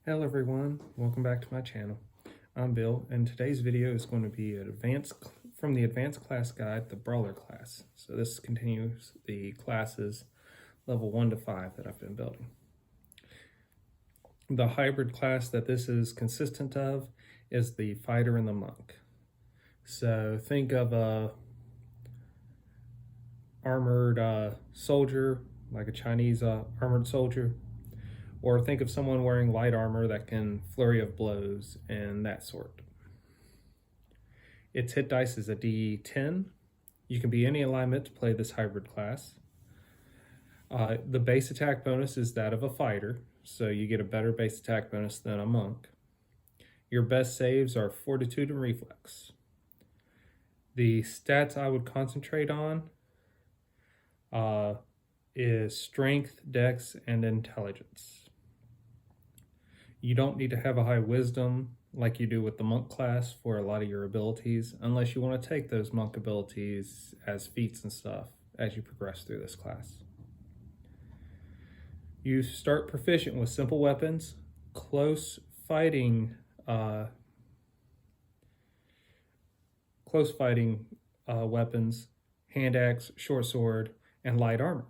Hello everyone, welcome back to my channel. I'm Bill, and today's video is going to be from the advanced class guide, the Brawler class. So this continues the classes level 1 to 5 that I've been building. The hybrid class that this is consistent of is the fighter and the monk. So think of a armored soldier, like a Chinese armored soldier, or think of someone wearing light armor that can flurry of blows and that sort. Its hit dice is a D10. You can be any alignment to play this hybrid class. The base attack bonus is that of a fighter, so you get a better base attack bonus than a monk. Your best saves are fortitude and reflex. The stats I would concentrate on is strength, dex, and intelligence. You don't need to have a high wisdom like you do with the monk class for a lot of your abilities, unless you want to take those monk abilities as feats and stuff as you progress through this class. You start proficient with simple weapons, close fighting weapons, hand axe, short sword, and light armor.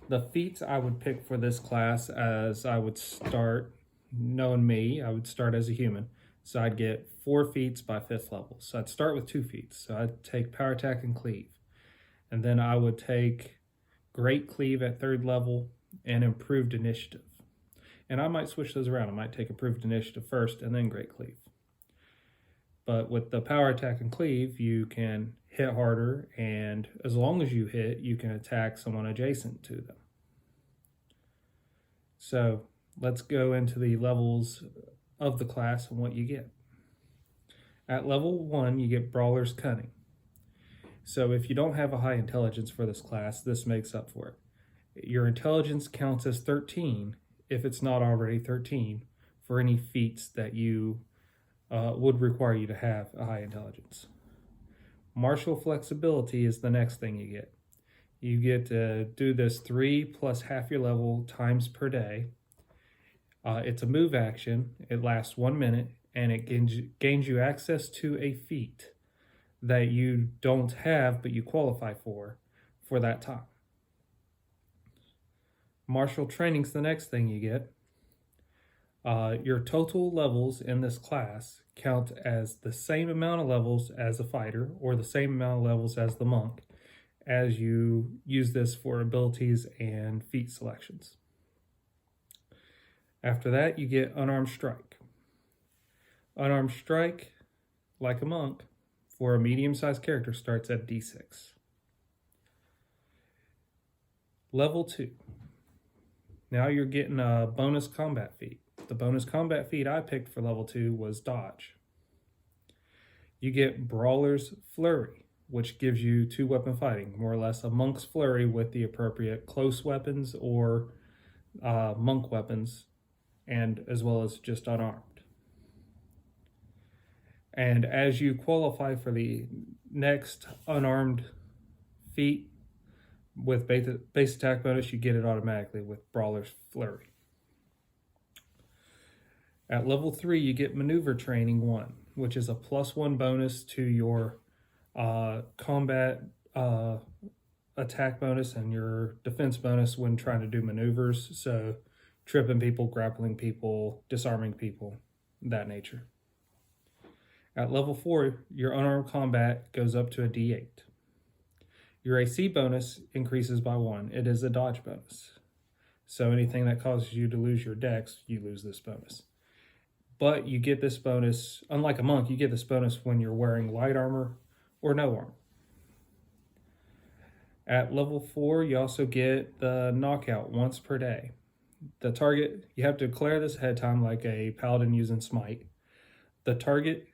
The feats I would pick for this class, as I would start, knowing me, I would start as a human. So I'd get 4 feats by 5th level. So I'd start with 2 feats. So I'd take power attack and cleave. And then I would take great cleave at 3rd level and improved initiative. And I might switch those around. I might take improved initiative first and then great cleave. But with the power attack and cleave, you can hit harder, and as long as you hit, you can attack someone adjacent to them. So let's go into the levels of the class and what you get. At level 1, you get Brawler's Cunning. So if you don't have a high intelligence for this class, this makes up for it. Your intelligence counts as 13, if it's not already 13, for any feats that you would require you to have a high intelligence. Martial flexibility is the next thing you get. You get to do this 3 plus half your level times per day. It's a move action. It lasts 1 minute, and it gains you access to a feat that you don't have but you qualify for that time. Martial training's the next thing you get. Your total levels in this class count as the same amount of levels as a fighter or the same amount of levels as the monk, as you use this for abilities and feat selections. After that, you get Unarmed Strike. Unarmed Strike, like a monk, for a medium-sized character starts at D6. Level 2. Now you're getting a bonus combat feat. The bonus combat feat I picked for level 2 was Dodge. You get Brawler's Flurry, which gives you 2-weapon fighting, more or less a monk's flurry with the appropriate close weapons or monk weapons, and as well as just unarmed. And as you qualify for the next unarmed feat with base attack bonus, you get it automatically with Brawler's Flurry. At level 3, you get Maneuver Training 1, which is a +1 bonus to your combat attack bonus and your defense bonus when trying to do maneuvers. So tripping people, grappling people, disarming people, that nature. At level 4, your unarmed combat goes up to a D8. Your AC bonus increases by 1. It is a dodge bonus. So anything that causes you to lose your dex, you lose this bonus. But you get this bonus, unlike a monk, you get this bonus when you're wearing light armor or no armor. At level 4, you also get the knockout once per day. The target, you have to declare this ahead of time like a paladin using smite. The target,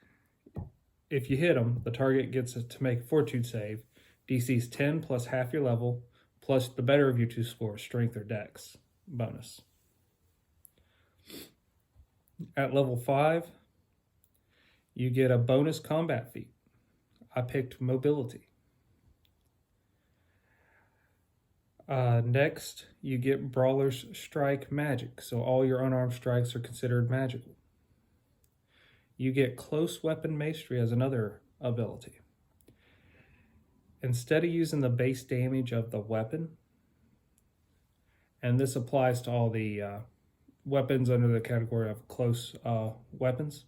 if you hit them, the target gets to make a fortitude save. DC's 10 plus half your level, plus the better of your 2 scores, strength or dex bonus. At level 5, you get a bonus combat feat. I picked Mobility. Next, you get Brawler's Strike Magic, so all your unarmed strikes are considered magical. You get Close Weapon Mastery as another ability. Instead of using the base damage of the weapon, and this applies to all the weapons under the category of close weapons,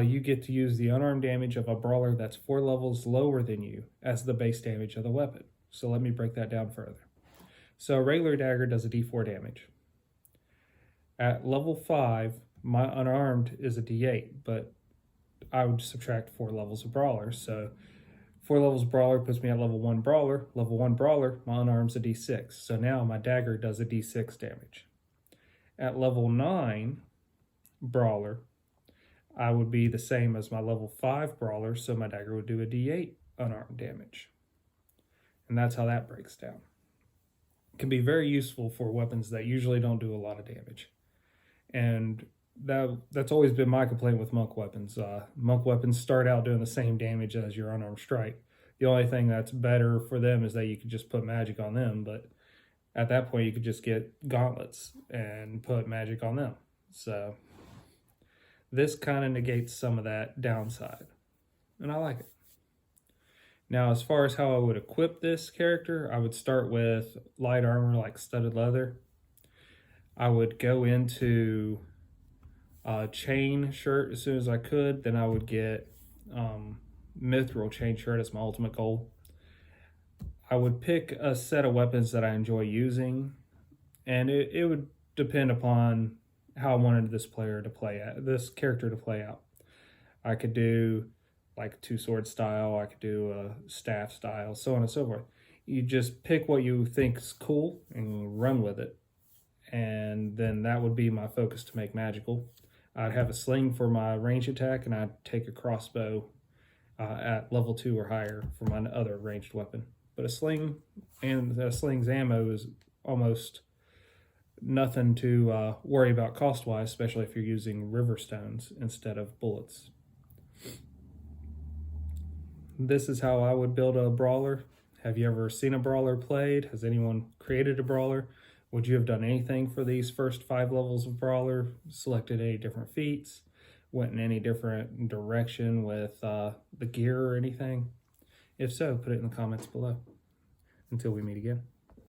you get to use the unarmed damage of a brawler that's 4 levels lower than you as the base damage of the weapon. So let me break that down further. So a regular dagger does a d4 damage. At level 5, my unarmed is a d8, but I would subtract 4 levels of brawler. So 4 levels of brawler puts me at level 1 brawler. Level 1 brawler, my unarmed's a d6. So now my dagger does a d6 damage. At level 9 brawler, I would be the same as my level 5 brawler, so my dagger would do a d8 unarmed damage. And that's how that breaks down. It can be very useful for weapons that usually don't do a lot of damage. And that's always been my complaint with monk weapons. Monk weapons start out doing the same damage as your unarmed strike. The only thing that's better for them is that you could just put magic on them, but at that point you could just get gauntlets and put magic on them. So this kind of negates some of that downside, and I like it. Now, as far as how I would equip this character, I would start with light armor like studded leather. I would go into chain shirt as soon as I could. Then I would get mithril chain shirt as my ultimate goal. I would pick a set of weapons that I enjoy using, and it would depend upon how I wanted this character to play out. I could do like 2-sword style, I could do a staff style, so on and so forth. You just pick what you think's cool and run with it, and then that would be my focus to make magical. I'd have a sling for my range attack, and I'd take a crossbow at level 2 or higher for my other ranged weapon. But a sling and a sling's ammo is almost nothing to worry about cost-wise, especially if you're using river stones instead of bullets. This is how I would build a brawler. Have you ever seen a brawler played? Has anyone created a brawler? Would you have done anything for these first 5 levels of brawler? Selected any different feats? Went in any different direction with the gear or anything? If so, put it in the comments below. Until we meet again.